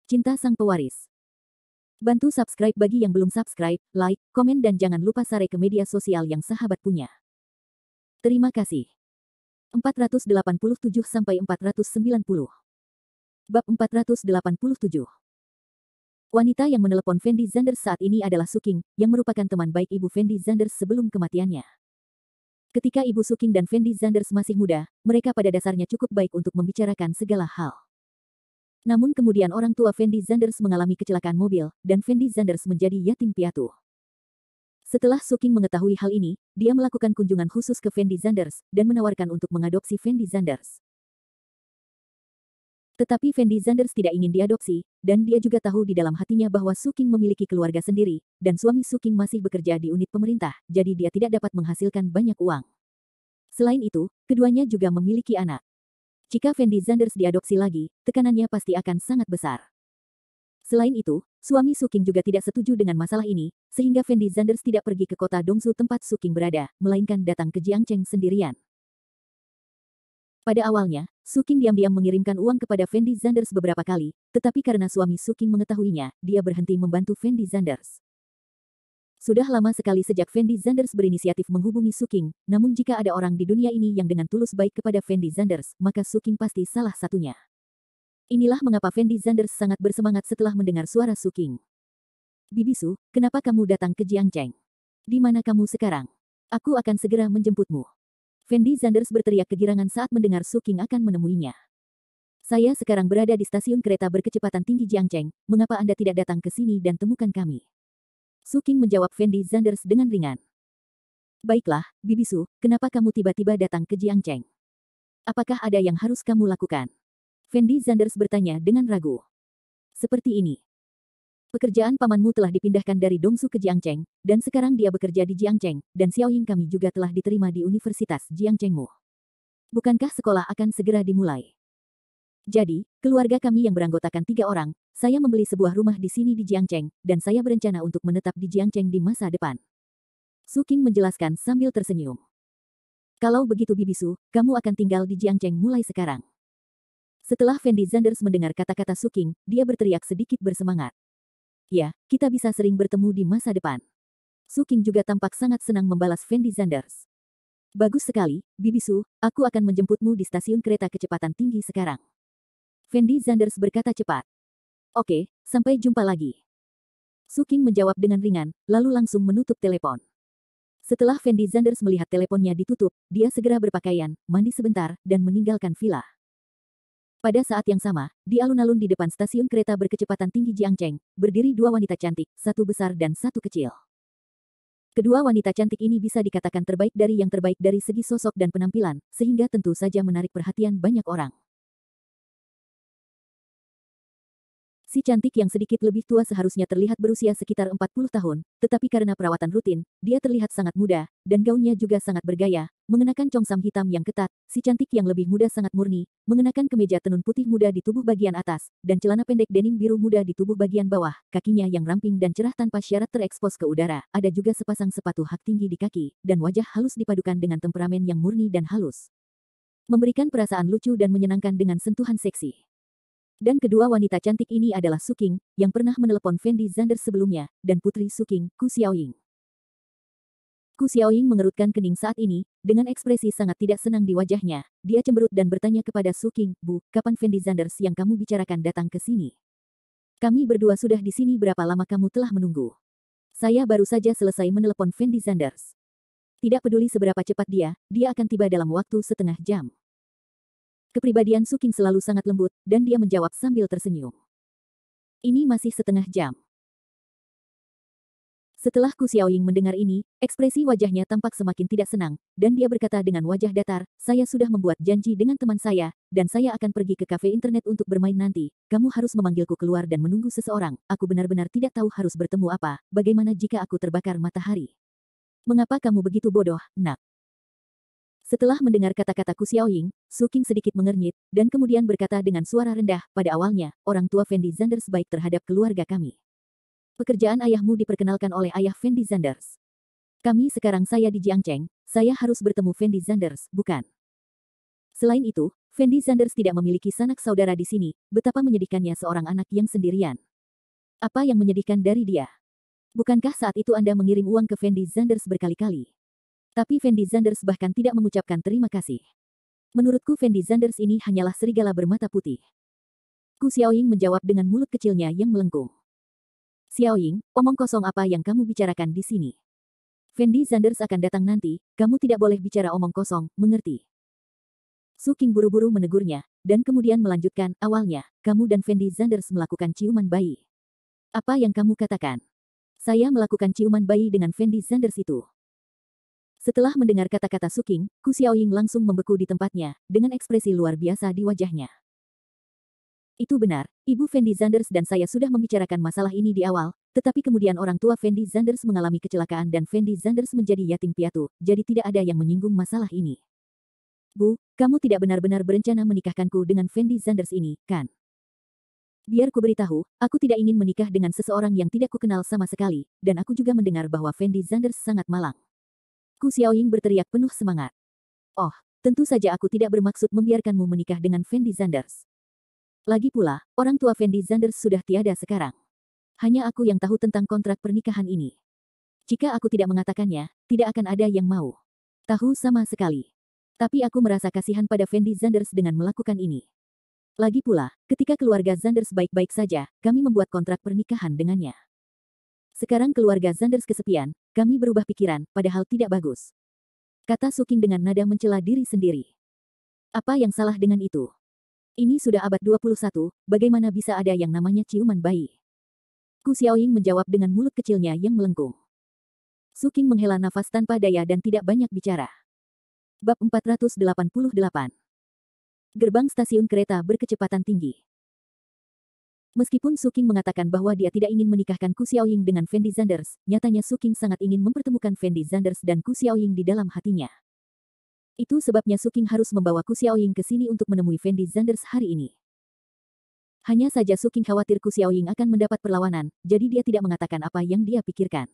Cinta Sang Pewaris. Bantu subscribe bagi yang belum subscribe, like, komen dan jangan lupa share ke media sosial yang sahabat punya. Terima kasih. 487-490. Bab 487. Wanita yang menelepon Fendi Zanders saat ini adalah Suking, yang merupakan teman baik ibu Fendi Zanders sebelum kematiannya. Ketika ibu Suking dan Fendi Zanders masih muda, mereka pada dasarnya cukup baik untuk membicarakan segala hal. Namun kemudian orang tua Fendi Zanders mengalami kecelakaan mobil, dan Fendi Zanders menjadi yatim piatu. Setelah Suking mengetahui hal ini, dia melakukan kunjungan khusus ke Fendi Zanders, dan menawarkan untuk mengadopsi Fendi Zanders. Tetapi Fendi Zanders tidak ingin diadopsi, dan dia juga tahu di dalam hatinya bahwa Suking memiliki keluarga sendiri, dan suami Suking masih bekerja di unit pemerintah, jadi dia tidak dapat menghasilkan banyak uang. Selain itu, keduanya juga memiliki anak. Jika Fendi Zanders diadopsi lagi, tekanannya pasti akan sangat besar. Selain itu, suami Suking juga tidak setuju dengan masalah ini, sehingga Fendi Zanders tidak pergi ke kota Dongsu tempat Suking berada, melainkan datang ke Jiangcheng sendirian. Pada awalnya, Suking diam-diam mengirimkan uang kepada Fendi Zanders beberapa kali, tetapi karena suami Suking mengetahuinya, dia berhenti membantu Fendi Zanders. Sudah lama sekali sejak Fendi Zanders berinisiatif menghubungi Suking, namun jika ada orang di dunia ini yang dengan tulus baik kepada Fendi Zanders, maka Suking pasti salah satunya. Inilah mengapa Fendi Zanders sangat bersemangat setelah mendengar suara Suking. "Bibisu, kenapa kamu datang ke Jiangcheng? Di mana kamu sekarang? Aku akan segera menjemputmu." Fendi Zanders berteriak kegirangan saat mendengar Suking akan menemuinya. "Saya sekarang berada di stasiun kereta berkecepatan tinggi Jiangcheng, mengapa Anda tidak datang ke sini dan temukan kami?" Suking menjawab Fendi Zanders dengan ringan. "Baiklah, Bibisu, kenapa kamu tiba-tiba datang ke Jiangcheng? Apakah ada yang harus kamu lakukan?" Fendi Zanders bertanya dengan ragu. "Seperti ini. Pekerjaan pamanmu telah dipindahkan dari Dongsu ke Jiangcheng, dan sekarang dia bekerja di Jiangcheng, dan Xiaoying kami juga telah diterima di Universitas Jiangchengmu. Bukankah sekolah akan segera dimulai? Jadi, keluarga kami yang beranggotakan 3 orang, saya membeli sebuah rumah di sini di Jiangcheng, dan saya berencana untuk menetap di Jiangcheng di masa depan." Suking menjelaskan sambil tersenyum. "Kalau begitu Bibisu, kamu akan tinggal di Jiangcheng mulai sekarang." Setelah Fendi Zanders mendengar kata-kata Suking, dia berteriak sedikit bersemangat. "Ya, kita bisa sering bertemu di masa depan." Suking juga tampak sangat senang membalas Fendi Zanders. "Bagus sekali, Bibisu, aku akan menjemputmu di stasiun kereta kecepatan tinggi sekarang." Fendi Zanders berkata cepat. "Oke, sampai jumpa lagi." Suking menjawab dengan ringan, lalu langsung menutup telepon. Setelah Fendi Zanders melihat teleponnya ditutup, dia segera berpakaian, mandi sebentar, dan meninggalkan villa. Pada saat yang sama, di alun-alun di depan stasiun kereta berkecepatan tinggi Jiangcheng, berdiri 2 wanita cantik, satu besar dan satu kecil. Kedua wanita cantik ini bisa dikatakan terbaik dari yang terbaik dari segi sosok dan penampilan, sehingga tentu saja menarik perhatian banyak orang. Si cantik yang sedikit lebih tua seharusnya terlihat berusia sekitar 40 tahun, tetapi karena perawatan rutin, dia terlihat sangat muda, dan gaunnya juga sangat bergaya, mengenakan congsam hitam yang ketat. Si cantik yang lebih muda sangat murni, mengenakan kemeja tenun putih muda di tubuh bagian atas, dan celana pendek denim biru muda di tubuh bagian bawah, kakinya yang ramping dan cerah tanpa syarat terekspos ke udara, ada juga sepasang sepatu hak tinggi di kaki, dan wajah halus dipadukan dengan temperamen yang murni dan halus. Memberikan perasaan lucu dan menyenangkan dengan sentuhan seksi. Dan kedua wanita cantik ini adalah Suking, yang pernah menelepon Fendi Zanders sebelumnya, dan putri Suking, Ku Xiaoying. Ku Xiaoying mengerutkan kening saat ini, dengan ekspresi sangat tidak senang di wajahnya. Dia cemberut dan bertanya kepada Suking, "Bu, kapan Fendi Zanders yang kamu bicarakan datang ke sini? Kami berdua sudah di sini berapa lama kamu telah menunggu?" "Saya baru saja selesai menelepon Fendi Zanders. Tidak peduli seberapa cepat dia akan tiba dalam waktu setengah jam." Kepribadian Suking selalu sangat lembut, dan dia menjawab sambil tersenyum. "Ini masih setengah jam." Setelah Ku Xiaoying mendengar ini, ekspresi wajahnya tampak semakin tidak senang, dan dia berkata dengan wajah datar, "Saya sudah membuat janji dengan teman saya, dan saya akan pergi ke kafe internet untuk bermain nanti. Kamu harus memanggilku keluar dan menunggu seseorang. Aku benar-benar tidak tahu harus bertemu apa. Bagaimana jika aku terbakar matahari? Mengapa kamu begitu bodoh, nak?" Setelah mendengar kata-kata Ku Xiaoying, Suking sedikit mengernyit, dan kemudian berkata dengan suara rendah, "Pada awalnya, orang tua Fendi Zanders baik terhadap keluarga kami. Pekerjaan ayahmu diperkenalkan oleh ayah Fendi Zanders. Kami sekarang saya di Jiangcheng, saya harus bertemu Fendi Zanders, bukan? Selain itu, Fendi Zanders tidak memiliki sanak saudara di sini, betapa menyedihkannya seorang anak yang sendirian. Apa yang menyedihkan dari dia? Bukankah saat itu Anda mengirim uang ke Fendi Zanders berkali-kali? Tapi Fendi Zanders bahkan tidak mengucapkan terima kasih. Menurutku Fendi Zanders ini hanyalah serigala bermata putih. Ku Xiaoying menjawab dengan mulut kecilnya yang melengkung. Xiaoying, omong kosong apa yang kamu bicarakan di sini? Fendi Zanders akan datang nanti, kamu tidak boleh bicara omong kosong, mengerti? Su Qing buru-buru menegurnya, dan kemudian melanjutkan, awalnya, kamu dan Fendi Zanders melakukan ciuman bayi. Apa yang kamu katakan? Saya melakukan ciuman bayi dengan Fendi Zanders itu. Setelah mendengar kata-kata Su Qing, Ku Xiaoying langsung membeku di tempatnya, dengan ekspresi luar biasa di wajahnya. Itu benar, Ibu Fendi Zanders dan saya sudah membicarakan masalah ini di awal, tetapi kemudian orang tua Fendi Zanders mengalami kecelakaan dan Fendi Zanders menjadi yatim piatu, jadi tidak ada yang menyinggung masalah ini. Bu, kamu tidak benar-benar berencana menikahkanku dengan Fendi Zanders ini, kan? Biar ku beritahu, aku tidak ingin menikah dengan seseorang yang tidak kukenal sama sekali, dan aku juga mendengar bahwa Fendi Zanders sangat malang. Ku Xiaoying berteriak penuh semangat. Oh, tentu saja aku tidak bermaksud membiarkanmu menikah dengan Fendi Zanders. Lagi pula, orang tua Fendi Zanders sudah tiada sekarang. Hanya aku yang tahu tentang kontrak pernikahan ini. Jika aku tidak mengatakannya, tidak akan ada yang mau tahu sama sekali. Tapi aku merasa kasihan pada Fendi Zanders dengan melakukan ini. Lagi pula, ketika keluarga Zanders baik-baik saja, kami membuat kontrak pernikahan dengannya. Sekarang keluarga Zanders kesepian, kami berubah pikiran, padahal tidak bagus. Kata Su Qing dengan nada mencela diri sendiri. Apa yang salah dengan itu? Ini sudah abad 21, bagaimana bisa ada yang namanya ciuman bayi? Ku Xiaoying menjawab dengan mulut kecilnya yang melengkung. Su Qing menghela nafas tanpa daya dan tidak banyak bicara. Bab 488. Gerbang stasiun kereta berkecepatan tinggi. Meskipun Su Qing mengatakan bahwa dia tidak ingin menikahkan Ku Xiaoying dengan Fendi Zanders, nyatanya Su Qing sangat ingin mempertemukan Fendi Zanders dan Ku Xiaoying di dalam hatinya. Itu sebabnya Su Qing harus membawa Ku Xiaoying ke sini untuk menemui Fendi Zanders hari ini. Hanya saja Su Qing khawatir Ku Xiaoying akan mendapat perlawanan, jadi dia tidak mengatakan apa yang dia pikirkan.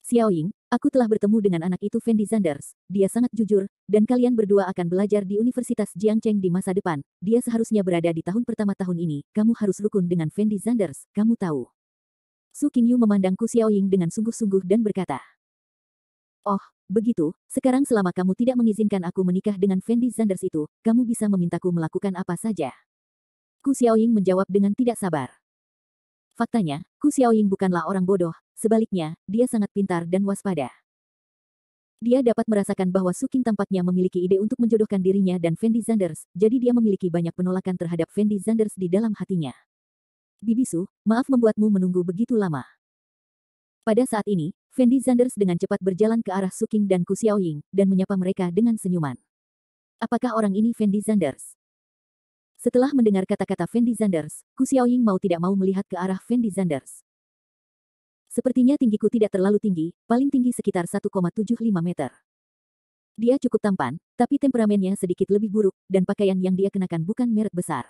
Xiaoying, aku telah bertemu dengan anak itu Fendi Zanders, dia sangat jujur, dan kalian berdua akan belajar di Universitas Jiangcheng di masa depan, dia seharusnya berada di tahun pertama tahun ini, kamu harus rukun dengan Fendi Zanders, kamu tahu. Su Qingyu memandang Ku Xiaoying dengan sungguh-sungguh dan berkata, oh, begitu, sekarang selama kamu tidak mengizinkan aku menikah dengan Fendi Zanders itu, kamu bisa memintaku melakukan apa saja. Ku Xiaoying menjawab dengan tidak sabar. Faktanya, Ku Xiaoying bukanlah orang bodoh, sebaliknya, dia sangat pintar dan waspada. Dia dapat merasakan bahwa Su Qing tampaknya memiliki ide untuk menjodohkan dirinya dan Fendi Zanders, jadi dia memiliki banyak penolakan terhadap Fendi Zanders di dalam hatinya. Bibi Su, maaf membuatmu menunggu begitu lama. Pada saat ini, Fendi Zanders dengan cepat berjalan ke arah Su Qing dan Ku Xiaoying, dan menyapa mereka dengan senyuman. Apakah orang ini Fendi Zanders? Setelah mendengar kata-kata Fendi Zanders, Ku Xiaoying mau tidak mau melihat ke arah Fendi Zanders. Sepertinya tinggiku tidak terlalu tinggi, paling tinggi sekitar 1,75 meter. Dia cukup tampan, tapi temperamennya sedikit lebih buruk, dan pakaian yang dia kenakan bukan merek besar.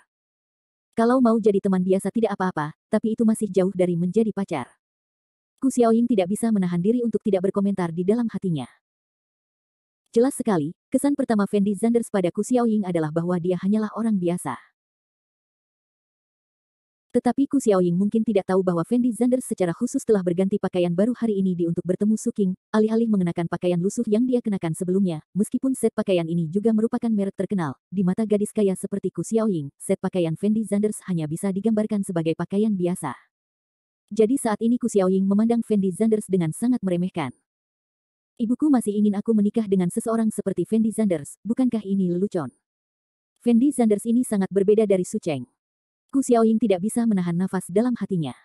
Kalau mau jadi teman biasa tidak apa-apa, tapi itu masih jauh dari menjadi pacar. Ku Xiaoying tidak bisa menahan diri untuk tidak berkomentar di dalam hatinya. Jelas sekali, kesan pertama Fendi Zanders pada Ku Xiaoying adalah bahwa dia hanyalah orang biasa. Tetapi Ku Xiaoying mungkin tidak tahu bahwa Fendi Zanders secara khusus telah berganti pakaian baru hari ini untuk bertemu Su Qing, alih-alih mengenakan pakaian lusuh yang dia kenakan sebelumnya, meskipun set pakaian ini juga merupakan merek terkenal, di mata gadis kaya seperti Ku Xiaoying, set pakaian Fendi Zanders hanya bisa digambarkan sebagai pakaian biasa. Jadi saat ini Ku Xiaoying memandang Fendi Zanders dengan sangat meremehkan. Ibuku masih ingin aku menikah dengan seseorang seperti Fendi Zanders, bukankah ini lelucon? Fendi Zanders ini sangat berbeda dari Su Cheng. Ku Xiaoying tidak bisa menahan nafas dalam hatinya.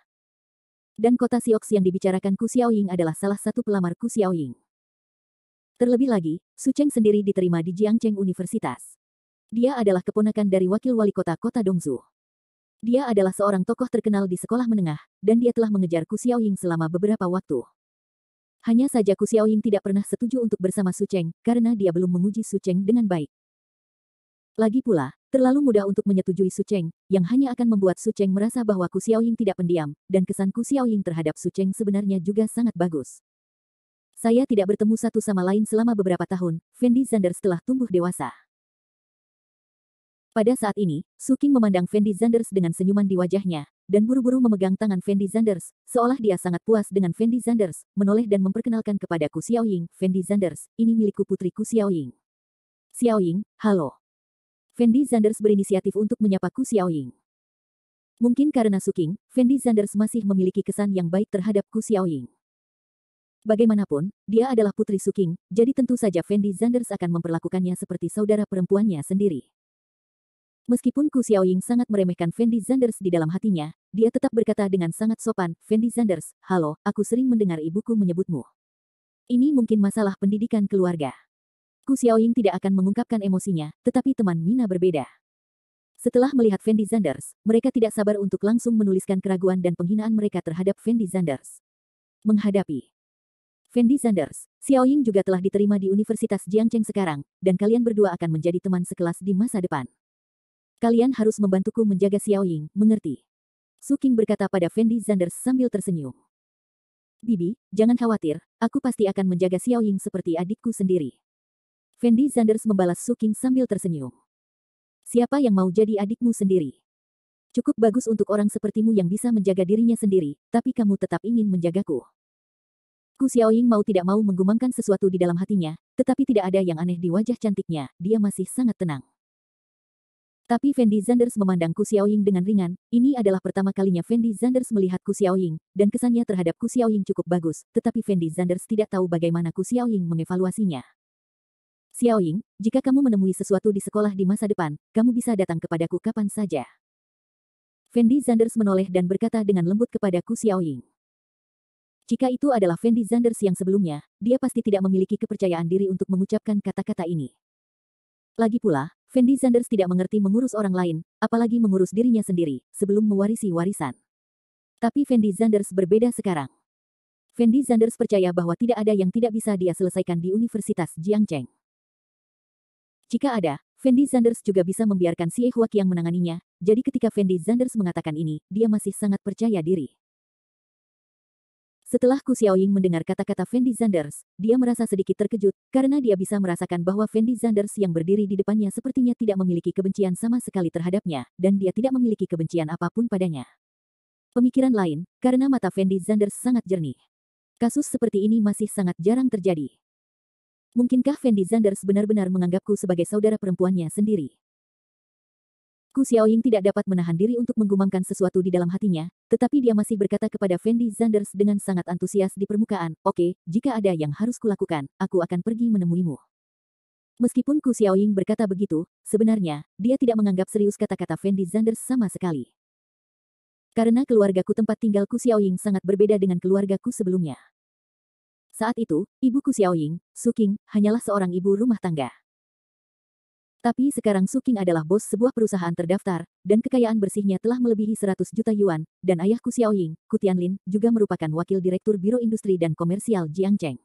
Dan kota Siox yang dibicarakan Ku Xiaoying adalah salah satu pelamar Ku Xiaoying. Terlebih lagi, Su Cheng sendiri diterima di Jiangcheng Universitas. Dia adalah keponakan dari wakil wali kota kota Dongzhou. Dia adalah seorang tokoh terkenal di sekolah menengah, dan dia telah mengejar Ku Xiaoying selama beberapa waktu. Hanya saja Ku Xiaoying tidak pernah setuju untuk bersama Su Cheng, karena dia belum menguji Su Cheng dengan baik. Lagi pula, terlalu mudah untuk menyetujui Su Cheng, yang hanya akan membuat Su Cheng merasa bahwa Ku Xiaoying tidak pendiam, dan kesan Ku Xiaoying terhadap Su Cheng sebenarnya juga sangat bagus. Saya tidak bertemu satu sama lain selama beberapa tahun, Fendi Zanders telah tumbuh dewasa. Pada saat ini, Su Qing memandang Fendi Zanders dengan senyuman di wajahnya, dan buru-buru memegang tangan Fendi Zanders, seolah dia sangat puas dengan Fendi Zanders, menoleh dan memperkenalkan kepada Ku Xiaoying, Fendi Zanders, ini milikku putri Ku Xiaoying. Xiaoying, halo. Fendi Zanders berinisiatif untuk menyapa Ku Xiaoying. Mungkin karena Su Qing, Fendi Zanders masih memiliki kesan yang baik terhadap Ku Xiaoying. Bagaimanapun, dia adalah putri Su Qing, jadi tentu saja Fendi Zanders akan memperlakukannya seperti saudara perempuannya sendiri. Meskipun Ku Xiaoying sangat meremehkan Fendi Zanders di dalam hatinya, dia tetap berkata dengan sangat sopan, Fendi Zanders, halo, aku sering mendengar ibuku menyebutmu. Ini mungkin masalah pendidikan keluarga. Ku Xiaoying tidak akan mengungkapkan emosinya, tetapi teman Mina berbeda. Setelah melihat Fendi Zanders, mereka tidak sabar untuk langsung menuliskan keraguan dan penghinaan mereka terhadap Fendi Zanders. Menghadapi Fendi Zanders, Xiaoying juga telah diterima di Universitas Jiangcheng sekarang, dan kalian berdua akan menjadi teman sekelas di masa depan. Kalian harus membantuku menjaga Xiaoying, mengerti? Su Qing berkata pada Fendi Zanders sambil tersenyum. Bibi, jangan khawatir, aku pasti akan menjaga Xiaoying seperti adikku sendiri. Fendi Zanders membalas Su Qing sambil tersenyum. Siapa yang mau jadi adikmu sendiri? Cukup bagus untuk orang sepertimu yang bisa menjaga dirinya sendiri, tapi kamu tetap ingin menjagaku. Ku Xiaoying mau tidak mau menggumamkan sesuatu di dalam hatinya, tetapi tidak ada yang aneh di wajah cantiknya, dia masih sangat tenang. Tapi Fendi Zanders memandang Ku Xiaoying dengan ringan, ini adalah pertama kalinya Fendi Zanders melihat Ku Xiaoying, dan kesannya terhadap Ku Xiaoying cukup bagus, tetapi Fendi Zanders tidak tahu bagaimana Ku Xiaoying mengevaluasinya. Xiaoying, jika kamu menemui sesuatu di sekolah di masa depan, kamu bisa datang kepadaku kapan saja. Fendi Zanders menoleh dan berkata dengan lembut kepada Ku Xiaoying. Jika itu adalah Fendi Zanders yang sebelumnya, dia pasti tidak memiliki kepercayaan diri untuk mengucapkan kata-kata ini. Lagi pula, Fendi Zanders tidak mengerti mengurus orang lain, apalagi mengurus dirinya sendiri, sebelum mewarisi warisan. Tapi Fendi Zanders berbeda sekarang. Fendi Zanders percaya bahwa tidak ada yang tidak bisa dia selesaikan di Universitas Jiangcheng. Jika ada, Fendi Zanders juga bisa membiarkan Xie Huaqiang menanganinya, jadi ketika Fendi Zanders mengatakan ini, dia masih sangat percaya diri. Setelah Ku Xiaoying mendengar kata-kata Fendi Zanders, dia merasa sedikit terkejut, karena dia bisa merasakan bahwa Fendi Zanders yang berdiri di depannya sepertinya tidak memiliki kebencian sama sekali terhadapnya, dan dia tidak memiliki kebencian apapun padanya. Pemikiran lain, karena mata Fendi Zanders sangat jernih. Kasus seperti ini masih sangat jarang terjadi. Mungkinkah Fendi Zanders benar-benar menganggapku sebagai saudara perempuannya sendiri? Ku Xiaoying tidak dapat menahan diri untuk menggumamkan sesuatu di dalam hatinya, tetapi dia masih berkata kepada Fendi Zanders dengan sangat antusias di permukaan, oke, jika ada yang harus kulakukan, aku akan pergi menemuimu. Meskipun Ku Xiaoying berkata begitu, sebenarnya, dia tidak menganggap serius kata-kata Fendi Zanders sama sekali. Karena keluargaku tempat tinggal Ku Xiaoying sangat berbeda dengan keluargaku sebelumnya. Saat itu, ibu Ku Xiaoying, Su Qing, hanyalah seorang ibu rumah tangga. Tapi sekarang Su Qing adalah bos sebuah perusahaan terdaftar, dan kekayaan bersihnya telah melebihi 100 juta yuan, dan ayah Ku Xiaoying, Ku Tianlin, juga merupakan wakil direktur Biro Industri dan Komersial Jiangcheng.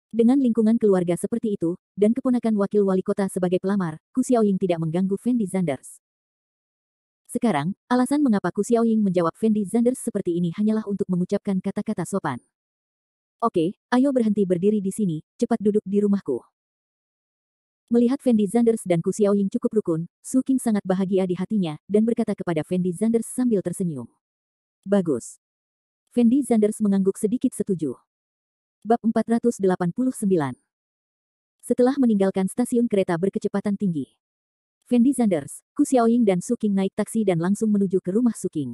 Dengan lingkungan keluarga seperti itu, dan keponakan wakil wali kota sebagai pelamar, Ku Xiaoying tidak mengganggu Fendi Zanders. Sekarang, alasan mengapa Ku Xiaoying menjawab Fendi Zanders seperti ini hanyalah untuk mengucapkan kata-kata sopan. Oke, ayo berhenti berdiri di sini, cepat duduk di rumahku. Melihat Fendi Zanders dan Ku Xiaoying cukup rukun, Su Qing sangat bahagia di hatinya, dan berkata kepada Fendi Zanders sambil tersenyum. Bagus. Fendi Zanders mengangguk sedikit setuju. Bab 489. Setelah meninggalkan stasiun kereta berkecepatan tinggi, Fendi Zanders, Ku Xiaoying dan Su Qing naik taksi dan langsung menuju ke rumah Su Qing.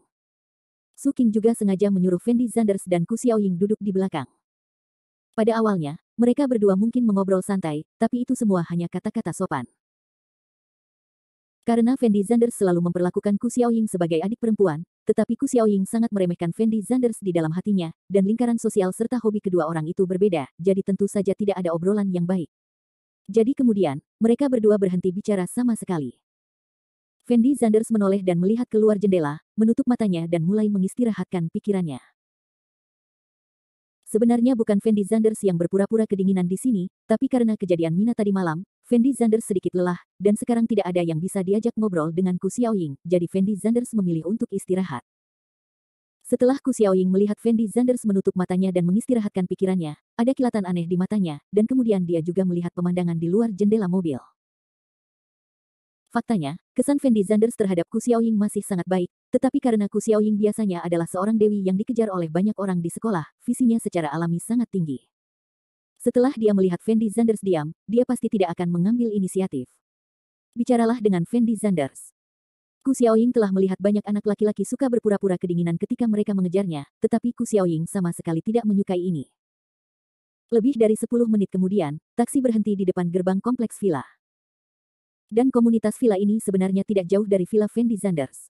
Su Qing juga sengaja menyuruh Fendi Zanders dan Ku Xiaoying duduk di belakang. Pada awalnya, mereka berdua mungkin mengobrol santai, tapi itu semua hanya kata-kata sopan. Karena Fendi Zanders selalu memperlakukan Ku Xiaoying sebagai adik perempuan, tetapi Ku Xiaoying sangat meremehkan Fendi Zanders di dalam hatinya, dan lingkaran sosial serta hobi kedua orang itu berbeda, jadi tentu saja tidak ada obrolan yang baik. Jadi kemudian, mereka berdua berhenti bicara sama sekali. Fendi Zanders menoleh dan melihat keluar jendela, menutup matanya dan mulai mengistirahatkan pikirannya. Sebenarnya bukan Fendi Zanders yang berpura-pura kedinginan di sini, tapi karena kejadian Mina tadi malam, Fendi Zanders sedikit lelah, dan sekarang tidak ada yang bisa diajak ngobrol dengan Ku Xiaoying, jadi Fendi Zanders memilih untuk istirahat. Setelah Ku Xiaoying melihat Fendi Zanders menutup matanya dan mengistirahatkan pikirannya, ada kilatan aneh di matanya, dan kemudian dia juga melihat pemandangan di luar jendela mobil. Faktanya, kesan Fendi Zanders terhadap Ku Xiaoying masih sangat baik, tetapi karena Ku Xiaoying biasanya adalah seorang dewi yang dikejar oleh banyak orang di sekolah, visinya secara alami sangat tinggi. Setelah dia melihat Fendi Zanders diam, dia pasti tidak akan mengambil inisiatif. Bicaralah dengan Fendi Zanders. Ku Xiaoying telah melihat banyak anak laki-laki suka berpura-pura kedinginan ketika mereka mengejarnya, tetapi Ku Xiaoying sama sekali tidak menyukai ini. Lebih dari 10 menit kemudian, taksi berhenti di depan gerbang kompleks villa. Dan komunitas villa ini sebenarnya tidak jauh dari villa Fendi Zanders.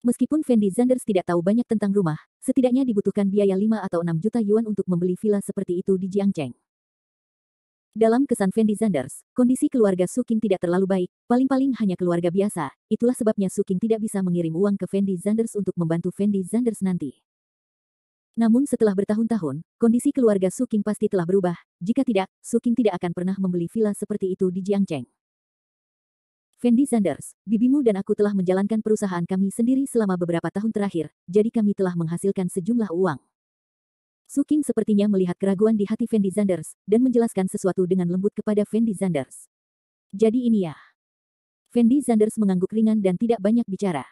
Meskipun Fendi Zanders tidak tahu banyak tentang rumah, setidaknya dibutuhkan biaya 5 atau 6 juta yuan untuk membeli villa seperti itu di Jiangcheng. Dalam kesan Fendi Zanders, kondisi keluarga Su Qing tidak terlalu baik, paling-paling hanya keluarga biasa, itulah sebabnya Su Qing tidak bisa mengirim uang ke Fendi Zanders untuk membantu Fendi Zanders nanti. Namun setelah bertahun-tahun, kondisi keluarga Su Qing pasti telah berubah, jika tidak, Su Qing tidak akan pernah membeli villa seperti itu di Jiangcheng. Fendi Zanders, bibimu dan aku telah menjalankan perusahaan kami sendiri selama beberapa tahun terakhir, jadi kami telah menghasilkan sejumlah uang. Su Qing sepertinya melihat keraguan di hati Fendi Zanders, dan menjelaskan sesuatu dengan lembut kepada Fendi Zanders. Jadi ini ya. Fendi Zanders mengangguk ringan dan tidak banyak bicara.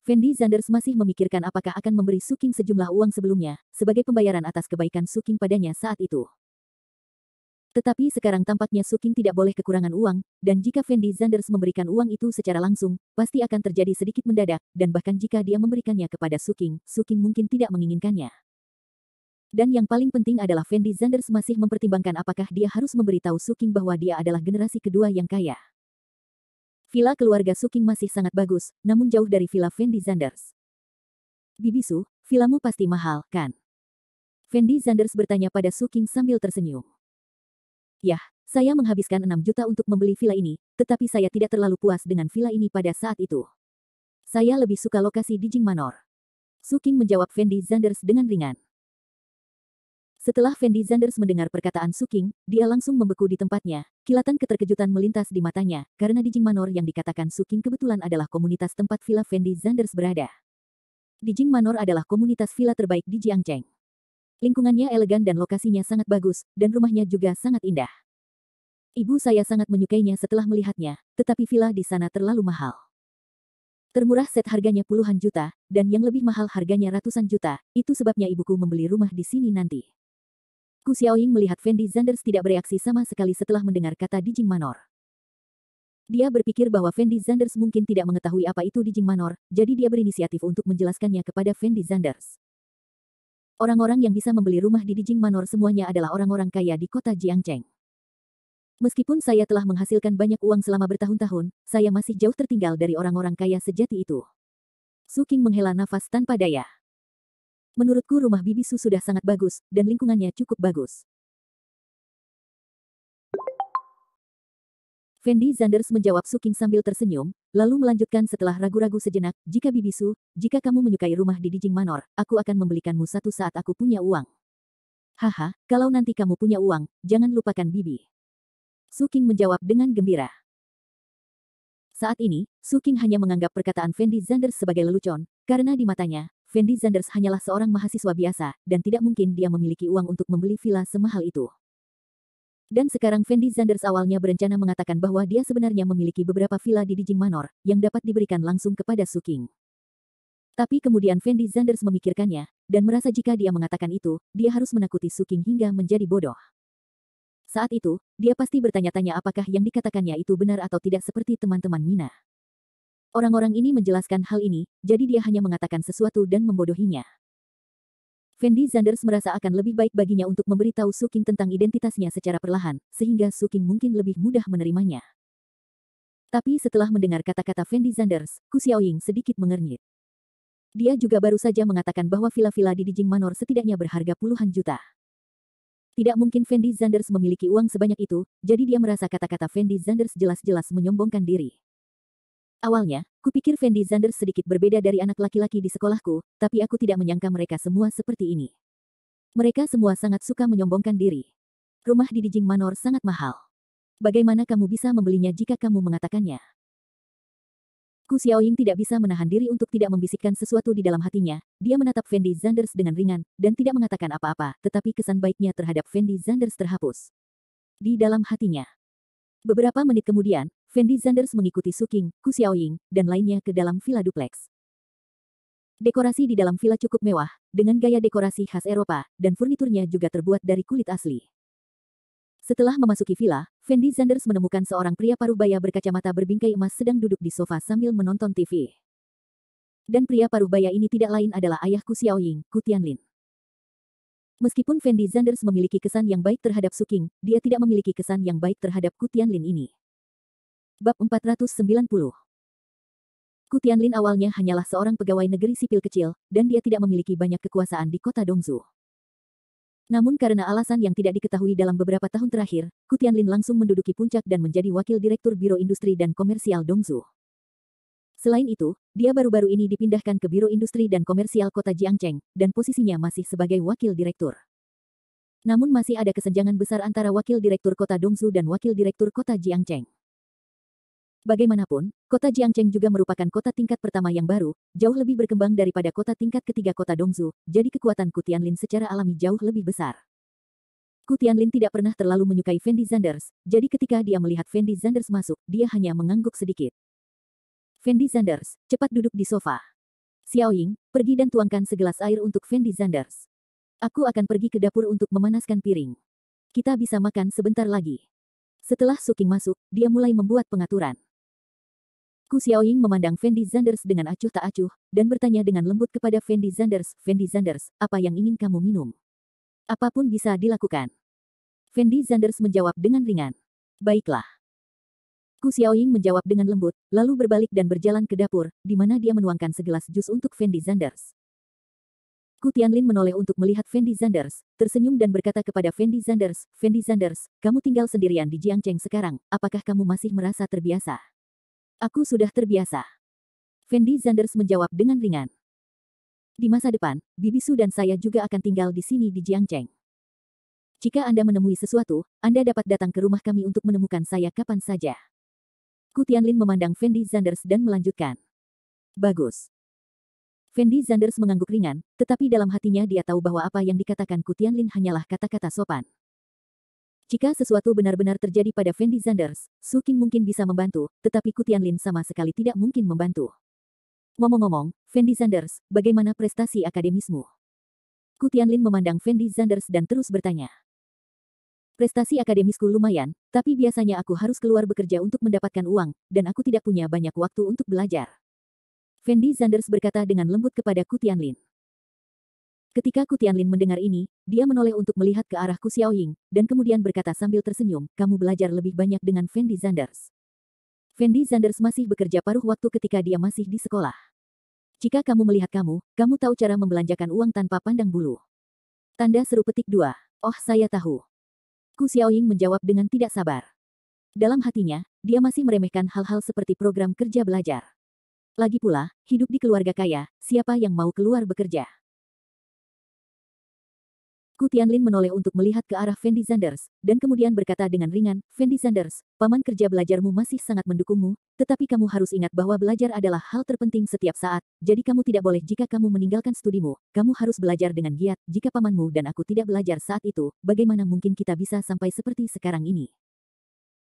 Fendi Zanders masih memikirkan apakah akan memberi Su Qing sejumlah uang sebelumnya, sebagai pembayaran atas kebaikan Su Qing padanya saat itu. Tetapi sekarang tampaknya Su Qing tidak boleh kekurangan uang, dan jika Fendi Zanders memberikan uang itu secara langsung, pasti akan terjadi sedikit mendadak, dan bahkan jika dia memberikannya kepada Su Qing mungkin tidak menginginkannya. Dan yang paling penting adalah Fendi Zanders masih mempertimbangkan apakah dia harus memberitahu Su Qing bahwa dia adalah generasi kedua yang kaya. Villa keluarga Su Qing masih sangat bagus, namun jauh dari villa Fendi Zanders. Bibi Su, villamu pasti mahal, kan? Fendi Zanders bertanya pada Su Qing sambil tersenyum. Yah, saya menghabiskan 6 juta untuk membeli villa ini, tetapi saya tidak terlalu puas dengan villa ini pada saat itu. Saya lebih suka lokasi di Jing Manor. Su Qing menjawab Fendi Zanders dengan ringan. Setelah Fendi Zanders mendengar perkataan Su Qing, dia langsung membeku di tempatnya. Kilatan keterkejutan melintas di matanya, karena di Jing Manor yang dikatakan Su Qing kebetulan adalah komunitas tempat villa Fendi Zanders berada. Di Jing Manor adalah komunitas villa terbaik di Jiangcheng. Lingkungannya elegan dan lokasinya sangat bagus, dan rumahnya juga sangat indah. Ibu saya sangat menyukainya setelah melihatnya, tetapi villa di sana terlalu mahal. Termurah set harganya puluhan juta, dan yang lebih mahal harganya ratusan juta, itu sebabnya ibuku membeli rumah di sini nanti. Ku Xiaoying melihat Fendi Zanders tidak bereaksi sama sekali setelah mendengar kata di Jing Manor. Dia berpikir bahwa Fendi Zanders mungkin tidak mengetahui apa itu di Jing Manor, jadi dia berinisiatif untuk menjelaskannya kepada Fendi Zanders. Orang-orang yang bisa membeli rumah di Jing Manor semuanya adalah orang-orang kaya di kota Jiangcheng. Meskipun saya telah menghasilkan banyak uang selama bertahun-tahun, saya masih jauh tertinggal dari orang-orang kaya sejati itu. Su Qing menghela nafas tanpa daya. Menurutku rumah Bibi Su sudah sangat bagus, dan lingkungannya cukup bagus. Fendi Zanders menjawab Su Qing sambil tersenyum, lalu melanjutkan setelah ragu-ragu sejenak, jika Bibi Su, jika kamu menyukai rumah di Jing Manor, aku akan membelikanmu satu saat aku punya uang. Haha, kalau nanti kamu punya uang, jangan lupakan Bibi. Su Qing menjawab dengan gembira. Saat ini, Su Qing hanya menganggap perkataan Fendi Zanders sebagai lelucon, karena di matanya, Fendi Zanders hanyalah seorang mahasiswa biasa, dan tidak mungkin dia memiliki uang untuk membeli villa semahal itu. Dan sekarang Fendi Zanders awalnya berencana mengatakan bahwa dia sebenarnya memiliki beberapa villa di Jing Manor, yang dapat diberikan langsung kepada Su Qing. Tapi kemudian Fendi Zanders memikirkannya, dan merasa jika dia mengatakan itu, dia harus menakuti Su Qing hingga menjadi bodoh. Saat itu, dia pasti bertanya-tanya apakah yang dikatakannya itu benar atau tidak seperti teman-teman Mina. Orang-orang ini menjelaskan hal ini, jadi dia hanya mengatakan sesuatu dan membodohinya. Fendi Zanders merasa akan lebih baik baginya untuk memberitahu Su Qing tentang identitasnya secara perlahan, sehingga Su Qing mungkin lebih mudah menerimanya. Tapi setelah mendengar kata-kata Fendi Zanders, Ku Xiaoying sedikit mengernyit. Dia juga baru saja mengatakan bahwa villa-villa di Jing Manor setidaknya berharga puluhan juta. Tidak mungkin Fendi Zanders memiliki uang sebanyak itu, jadi dia merasa kata-kata Fendi Zanders jelas-jelas menyombongkan diri. Awalnya, kupikir Fendi Zanders sedikit berbeda dari anak laki-laki di sekolahku, tapi aku tidak menyangka mereka semua seperti ini. Mereka semua sangat suka menyombongkan diri. Rumah di Jing Manor sangat mahal. Bagaimana kamu bisa membelinya jika kamu mengatakannya? Ku Xiaoying tidak bisa menahan diri untuk tidak membisikkan sesuatu di dalam hatinya. Dia menatap Fendi Zanders dengan ringan, dan tidak mengatakan apa-apa, tetapi kesan baiknya terhadap Fendi Zanders terhapus. Di dalam hatinya. Beberapa menit kemudian, Fendi Zanders mengikuti Su Qing, Ku Xiaoying, dan lainnya ke dalam villa dupleks. Dekorasi di dalam villa cukup mewah, dengan gaya dekorasi khas Eropa, dan furniturnya juga terbuat dari kulit asli. Setelah memasuki villa, Fendi Zanders menemukan seorang pria parubaya berkacamata berbingkai emas sedang duduk di sofa sambil menonton TV. Dan pria parubaya ini tidak lain adalah ayah Ku Xiaoying, Ku Tianlin. Meskipun Fendi Zanders memiliki kesan yang baik terhadap Su Qing, dia tidak memiliki kesan yang baik terhadap Ku Tianlin ini. Bab 490. Ku Tianlin awalnya hanyalah seorang pegawai negeri sipil kecil, dan dia tidak memiliki banyak kekuasaan di kota Dongzhou. Namun karena alasan yang tidak diketahui dalam beberapa tahun terakhir, Ku Tianlin langsung menduduki puncak dan menjadi wakil direktur Biro Industri dan Komersial Dongzhou. Selain itu, dia baru-baru ini dipindahkan ke Biro Industri dan Komersial Kota Jiangcheng, dan posisinya masih sebagai wakil direktur. Namun masih ada kesenjangan besar antara wakil direktur Kota Dongzhou dan wakil direktur Kota Jiangcheng. Bagaimanapun, kota Jiangcheng juga merupakan kota tingkat pertama yang baru, jauh lebih berkembang daripada kota tingkat ketiga kota Dongzhou, jadi kekuatan Ku Tianlin secara alami jauh lebih besar. Ku Tianlin tidak pernah terlalu menyukai Fendi Zanders, jadi ketika dia melihat Fendi Zanders masuk, dia hanya mengangguk sedikit. Fendi Zanders, cepat duduk di sofa. Xiaoying, pergi dan tuangkan segelas air untuk Fendi Zanders. Aku akan pergi ke dapur untuk memanaskan piring. Kita bisa makan sebentar lagi. Setelah Su Qing masuk, dia mulai membuat pengaturan. Ku Xiaoying memandang Fendi Zanders dengan acuh tak acuh, dan bertanya dengan lembut kepada Fendi Zanders, "Fendi Zanders, apa yang ingin kamu minum? Apapun bisa dilakukan." Fendi Zanders menjawab dengan ringan. "Baiklah." Ku Xiaoying menjawab dengan lembut, lalu berbalik dan berjalan ke dapur, di mana dia menuangkan segelas jus untuk Fendi Zanders. Ku Tianlin menoleh untuk melihat Fendi Zanders, tersenyum dan berkata kepada Fendi Zanders, "Fendi Zanders, kamu tinggal sendirian di Jiangcheng sekarang, apakah kamu masih merasa terbiasa?" "Aku sudah terbiasa." Fendi Zanders menjawab dengan ringan. "Di masa depan, Bibi Su dan saya juga akan tinggal di sini di Jiangcheng. Jika Anda menemui sesuatu, Anda dapat datang ke rumah kami untuk menemukan saya kapan saja." Ku Tianlin memandang Fendi Zanders dan melanjutkan. "Bagus." Fendi Zanders mengangguk ringan, tetapi dalam hatinya dia tahu bahwa apa yang dikatakan Ku Tianlin hanyalah kata-kata sopan. Jika sesuatu benar-benar terjadi pada Fendi Zanders, Su Qing mungkin bisa membantu, tetapi Ku Tianlin sama sekali tidak mungkin membantu. "Ngomong-ngomong, Fendi Zanders, bagaimana prestasi akademismu?" Ku Tianlin memandang Fendi Zanders dan terus bertanya. "Prestasi akademisku lumayan, tapi biasanya aku harus keluar bekerja untuk mendapatkan uang, dan aku tidak punya banyak waktu untuk belajar." Fendi Zanders berkata dengan lembut kepada Ku Tianlin. Ketika Ku Tianlin mendengar ini, dia menoleh untuk melihat ke arah Ku Xiaoying, dan kemudian berkata sambil tersenyum, "Kamu belajar lebih banyak dengan Fendi Zanders." Fendi Zanders masih bekerja paruh waktu ketika dia masih di sekolah. "Jika kamu melihat kamu tahu cara membelanjakan uang tanpa pandang bulu." Tanda seru petik 2. "Oh, saya tahu." Ku Xiaoying menjawab dengan tidak sabar. Dalam hatinya, dia masih meremehkan hal-hal seperti program kerja belajar. Lagi pula, hidup di keluarga kaya, siapa yang mau keluar bekerja? Ku Tianlin menoleh untuk melihat ke arah Fendi Zanders, dan kemudian berkata dengan ringan, "Fendi Zanders, paman kerja belajarmu masih sangat mendukungmu, tetapi kamu harus ingat bahwa belajar adalah hal terpenting setiap saat, jadi kamu tidak boleh jika kamu meninggalkan studimu, kamu harus belajar dengan giat, jika pamanmu dan aku tidak belajar saat itu, bagaimana mungkin kita bisa sampai seperti sekarang ini?"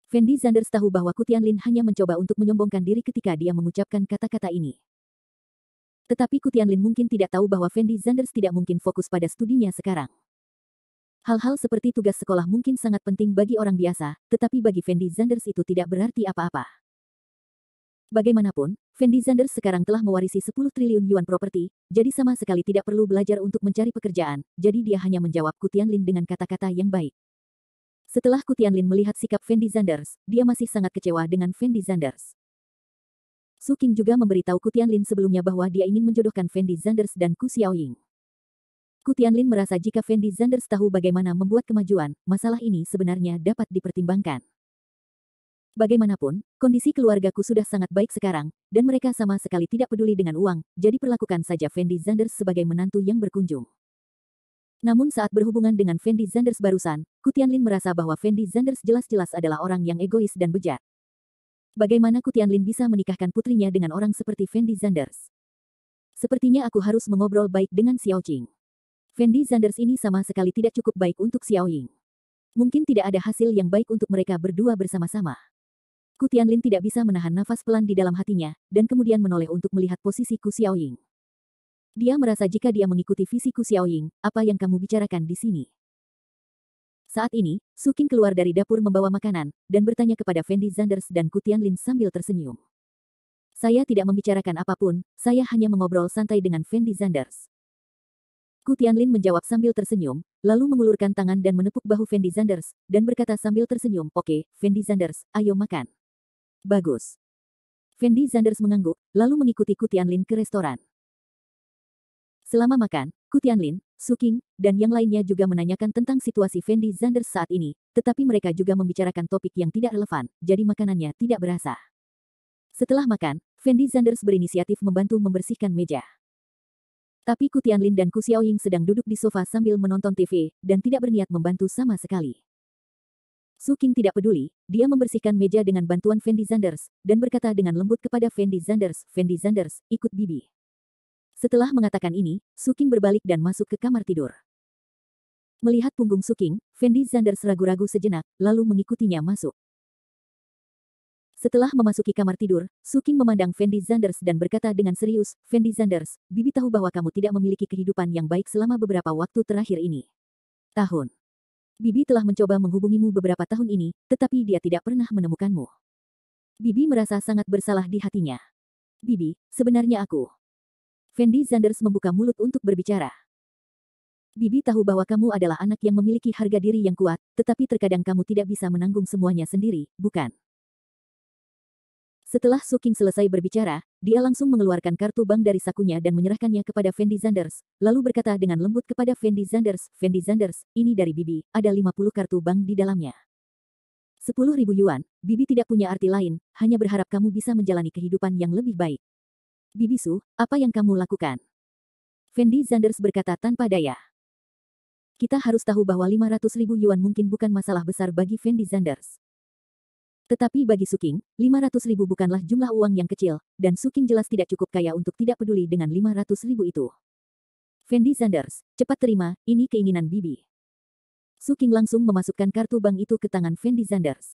Fendi Zanders tahu bahwa Ku Tianlin hanya mencoba untuk menyombongkan diri ketika dia mengucapkan kata-kata ini. Tetapi Ku Tianlin mungkin tidak tahu bahwa Fendi Zanders tidak mungkin fokus pada studinya sekarang. Hal-hal seperti tugas sekolah mungkin sangat penting bagi orang biasa, tetapi bagi Fendi Zanders itu tidak berarti apa-apa. Bagaimanapun, Fendi Zanders sekarang telah mewarisi 10 triliun yuan properti, jadi sama sekali tidak perlu belajar untuk mencari pekerjaan, jadi dia hanya menjawab Ku Tianlin dengan kata-kata yang baik. Setelah Ku Tianlin melihat sikap Fendi Zanders, dia masih sangat kecewa dengan Fendi Zanders. Su Qing juga memberitahu Ku Tianlin sebelumnya bahwa dia ingin menjodohkan Fendi Zanders dan Ku Xiaoying. Ku Tianlin merasa jika Fendi Zanders tahu bagaimana membuat kemajuan, masalah ini sebenarnya dapat dipertimbangkan. Bagaimanapun, kondisi keluargaku sudah sangat baik sekarang, dan mereka sama sekali tidak peduli dengan uang, jadi perlakukan saja Fendi Zanders sebagai menantu yang berkunjung. Namun saat berhubungan dengan Fendi Zanders barusan, Ku Tianlin merasa bahwa Fendi Zanders jelas-jelas adalah orang yang egois dan bejat. Bagaimana Ku Tianlin bisa menikahkan putrinya dengan orang seperti Fendi Zanders? Sepertinya aku harus mengobrol baik dengan Xiao Qing. Fendi Zanders ini sama sekali tidak cukup baik untuk Xiaoying. Mungkin tidak ada hasil yang baik untuk mereka berdua bersama-sama. Ku Tianlin tidak bisa menahan nafas pelan di dalam hatinya, dan kemudian menoleh untuk melihat posisi Ku Xiaoying. Dia merasa jika dia mengikuti visi Ku Xiaoying, apa yang kamu bicarakan di sini? Saat ini, Su Qing keluar dari dapur membawa makanan, dan bertanya kepada Fendi Zanders dan Ku Tianlin sambil tersenyum. Saya tidak membicarakan apapun, saya hanya mengobrol santai dengan Fendi Zanders. Ku Tianlin menjawab sambil tersenyum, lalu mengulurkan tangan dan menepuk bahu Fendi Zanders, dan berkata sambil tersenyum, "Oke, Fendi Zanders, ayo makan." Bagus. Fendi Zanders mengangguk, lalu mengikuti Ku Tianlin ke restoran. Selama makan, Ku Tianlin, Su Qing, dan yang lainnya juga menanyakan tentang situasi Fendi Zanders saat ini, tetapi mereka juga membicarakan topik yang tidak relevan, jadi makanannya tidak berasa. Setelah makan, Fendi Zanders berinisiatif membantu membersihkan meja. Tapi Ku Tianlin dan Ku Xiaoying sedang duduk di sofa sambil menonton TV, dan tidak berniat membantu sama sekali. Su Qing tidak peduli, dia membersihkan meja dengan bantuan Fendi Zanders, dan berkata dengan lembut kepada Fendi Zanders, "Fendi Zanders, ikut Bibi." Setelah mengatakan ini, Su Qing berbalik dan masuk ke kamar tidur. Melihat punggung Su Qing, Fendi Zanders ragu-ragu sejenak, lalu mengikutinya masuk. Setelah memasuki kamar tidur, Su Qing memandang Fendi Zanders dan berkata dengan serius, "Fendi Zanders, Bibi tahu bahwa kamu tidak memiliki kehidupan yang baik selama beberapa waktu terakhir ini. Tahun. Bibi telah mencoba menghubungimu beberapa tahun ini, tetapi dia tidak pernah menemukanmu. Bibi merasa sangat bersalah di hatinya. Bibi, sebenarnya aku." Fendi Zanders membuka mulut untuk berbicara. "Bibi tahu bahwa kamu adalah anak yang memiliki harga diri yang kuat, tetapi terkadang kamu tidak bisa menanggung semuanya sendiri, bukan?" Setelah Su Qing selesai berbicara, dia langsung mengeluarkan kartu bank dari sakunya dan menyerahkannya kepada Fendi Zanders, lalu berkata dengan lembut kepada Fendi Zanders, "Fendi Zanders, ini dari Bibi, ada 50 kartu bank di dalamnya. 10.000 yuan, Bibi tidak punya arti lain, hanya berharap kamu bisa menjalani kehidupan yang lebih baik." "Bibi Su, apa yang kamu lakukan?" Fendi Zanders berkata tanpa daya. Kita harus tahu bahwa 500.000 yuan mungkin bukan masalah besar bagi Fendi Zanders. Tetapi bagi Su Qing, 500.000 bukanlah jumlah uang yang kecil, dan Su Qing jelas tidak cukup kaya untuk tidak peduli dengan 500.000 itu. "Fendi Zanders, cepat terima, ini keinginan Bibi." Su Qing langsung memasukkan kartu bank itu ke tangan Fendi Zanders.